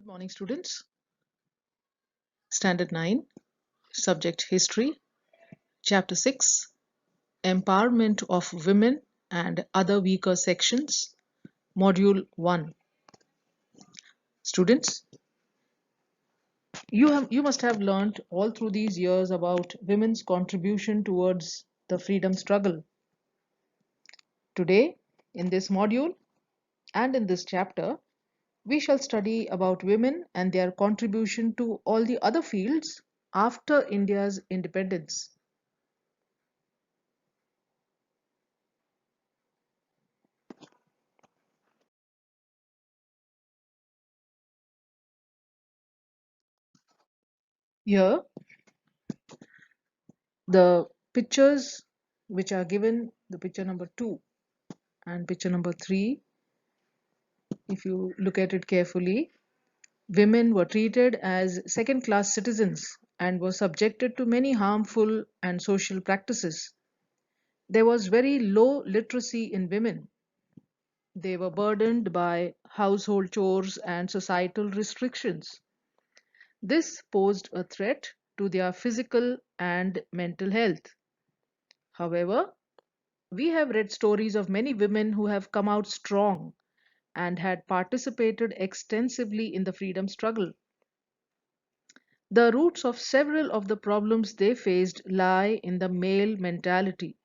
Morning, students. Standard 9, Subject History, Chapter 6, Empowerment of Women and Other Weaker Sections, Module 1. Students, you must have learned all through these years about women's contribution towards the freedom struggle. Today, in this module and in this chapter, we shall study about women and their contribution to all the other fields after India's independence. Here, the pictures which are given, the picture number 2 and picture number 3, if you look at it carefully, women were treated as second-class citizens and were subjected to many harmful and social practices. There was very low literacy in women. They were burdened by household chores and societal restrictions. This posed a threat to their physical and mental health. However, we have read stories of many women who have come out strong and had participated extensively in the freedom struggle. The roots of several of the problems they faced lie in the male mentality.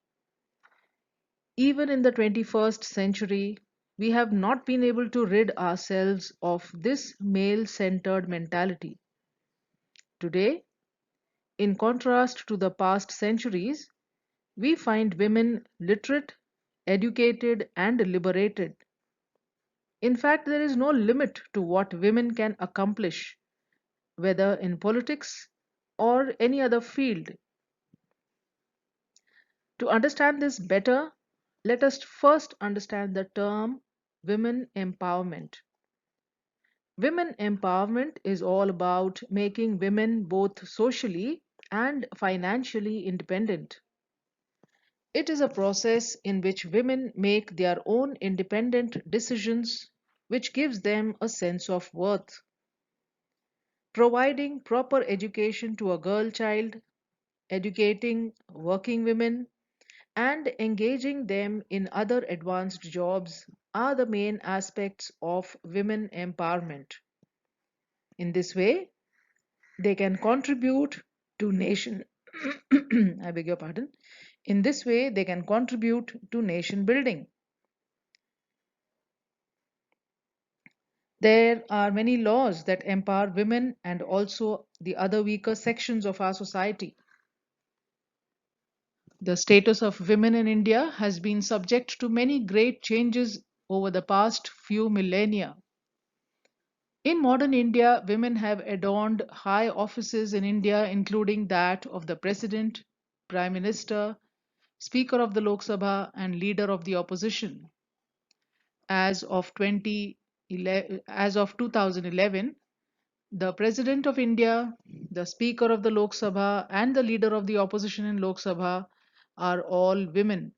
Even in the 21st century, we have not been able to rid ourselves of this male centered mentality. Today, in contrast to the past centuries, we find women literate, educated, and liberated. In fact, there is no limit to what women can accomplish, whether in politics or any other field. To understand this better, let us first understand the term women empowerment. Women empowerment is all about making women both socially and financially independent. It is a process in which women make their own independent decisions, which gives them a sense of worth. Providing proper education to a girl child, educating working women, and engaging them in other advanced jobs are the main aspects of women empowerment. In this way, they can contribute to nation I beg your pardon. In this way, they can contribute to nation building. There are many laws that empower women and also the other weaker sections of our society. The status of women in India has been subject to many great changes over the past few millennia. In modern India, women have adorned high offices in India, including that of the President, Prime Minister, Speaker of the Lok Sabha, and Leader of the Opposition. As of 2011, the President of India, the Speaker of the Lok Sabha, and the Leader of the Opposition in Lok Sabha are all women.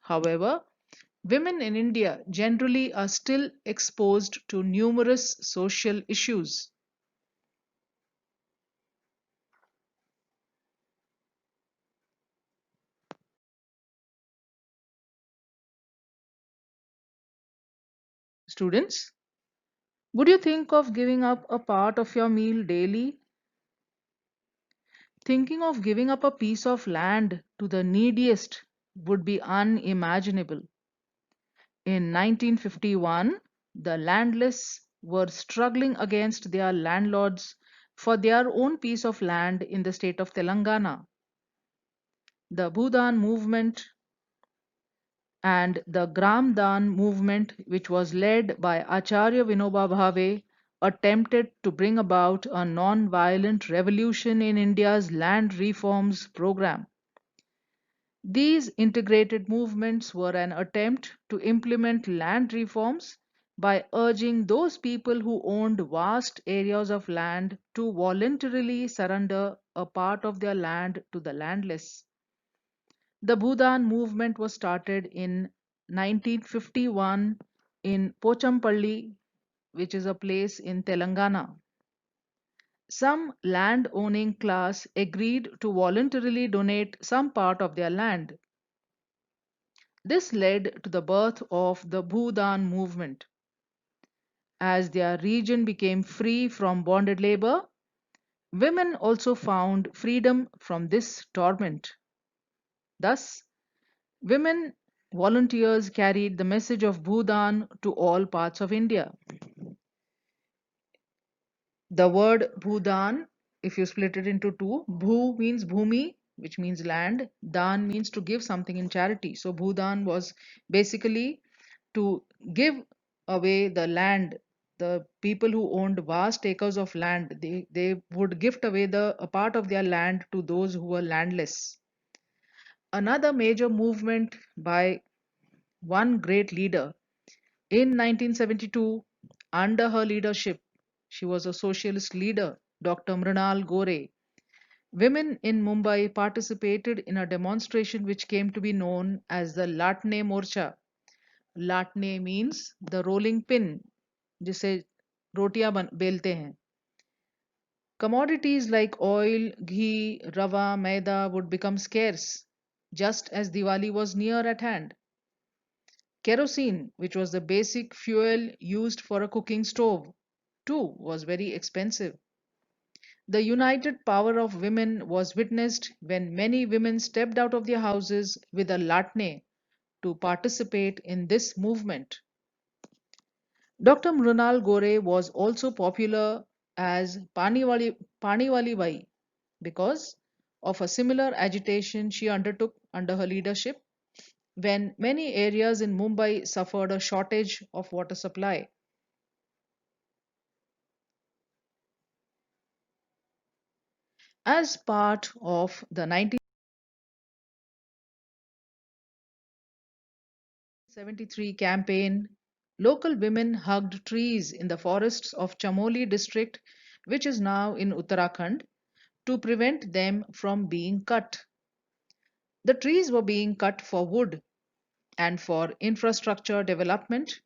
However, women in India generally are still exposed to numerous social issues. Students, would you think of giving up a part of your meal daily? Thinking of giving up a piece of land to the neediest would be unimaginable. In 1951, the landless were struggling against their landlords for their own piece of land in the state of Telangana. The Bhudan movement and the Gram Dan movement, which was led by Acharya Vinoba Bhave, attempted to bring about a non-violent revolution in India's land reforms program. These integrated movements were an attempt to implement land reforms by urging those people who owned vast areas of land to voluntarily surrender a part of their land to the landless. The Bhudan movement was started in 1951 in Pochampalli, which is a place in Telangana. Some land owning class agreed to voluntarily donate some part of their land. This led to the birth of the Bhudan movement. As their region became free from bonded labor, women also found freedom from this torment. Thus, women volunteers carried the message of Bhudan to all parts of India. The word Bhudan, if you split it into two, Bhu means Bhumi, which means land, Dan means to give something in charity. So Bhudan was basically to give away the land. The people who owned vast acres of land, they would gift away a part of their land to those who were landless. Another major movement by one great leader in 1972, under her leadership, she was a socialist leader, Dr. Mrinal Gore. Women in Mumbai participated in a demonstration which came to be known as the Latne Morcha. Latne means the rolling pin, जिसे रोटियां बेलते हैं. Commodities like oil, ghee, rava, maida would become scarce just as Diwali was near at hand. Kerosene, which was the basic fuel used for a cooking stove, too was very expensive. The united power of women was witnessed when many women stepped out of their houses with a latne to participate in this movement. Dr. Mrunal Gore was also popular as Paniwali Bai because of a similar agitation she undertook under her leadership when many areas in Mumbai suffered a shortage of water supply. As part of the 1973 campaign, local women hugged trees in the forests of Chamoli district, which is now in Uttarakhand, to prevent them from being cut. The trees were being cut for wood and for infrastructure development,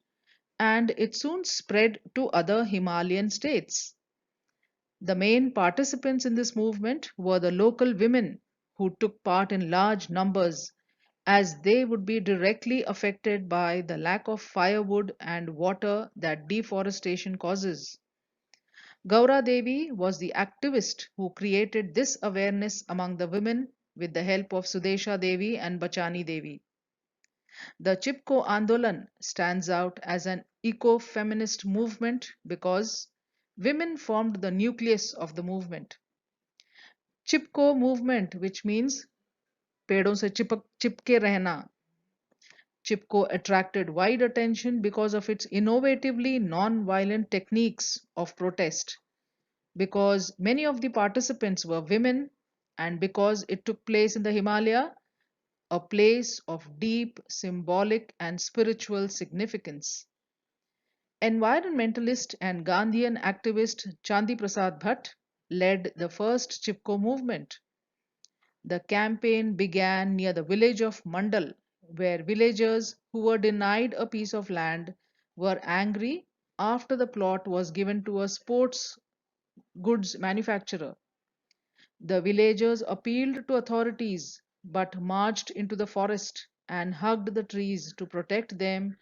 and it soon spread to other Himalayan states. The main participants in this movement were the local women who took part in large numbers as they would be directly affected by the lack of firewood and water that deforestation causes. Gaura Devi was the activist who created this awareness among the women with the help of Sudesha Devi and Bachani Devi. The Chipko Andolan stands out as an eco-feminist movement because women formed the nucleus of the movement. Chipko movement, which means पेड़ों से चिपके रहना. Chipko attracted wide attention because of its innovatively non-violent techniques of protest, because many of the participants were women, and because it took place in the Himalaya, a place of deep symbolic and spiritual significance. Environmentalist and Gandhian activist Chandi Prasad Bhatt led the first Chipko movement. The campaign began near the village of Mandal, where villagers who were denied a piece of land were angry after the plot was given to a sports goods manufacturer. The villagers appealed to authorities but marched into the forest and hugged the trees to protect them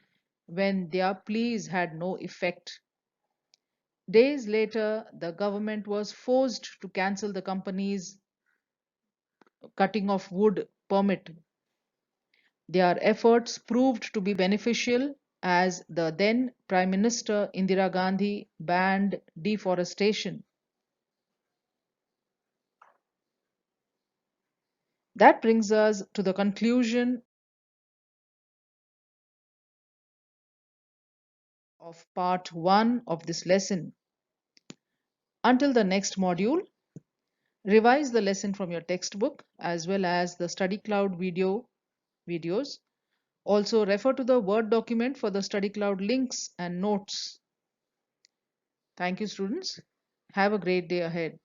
when their pleas had no effect. Days later, the government was forced to cancel the company's cutting of wood permit. Their efforts proved to be beneficial as the then Prime Minister Indira Gandhi banned deforestation. That brings us to the conclusion of part 1 of this lesson. Until the next module, revise the lesson from your textbook as well as the Study Cloud videos. Also refer to the Word document for the Study Cloud links and notes. Thank you, students. Have a great day ahead.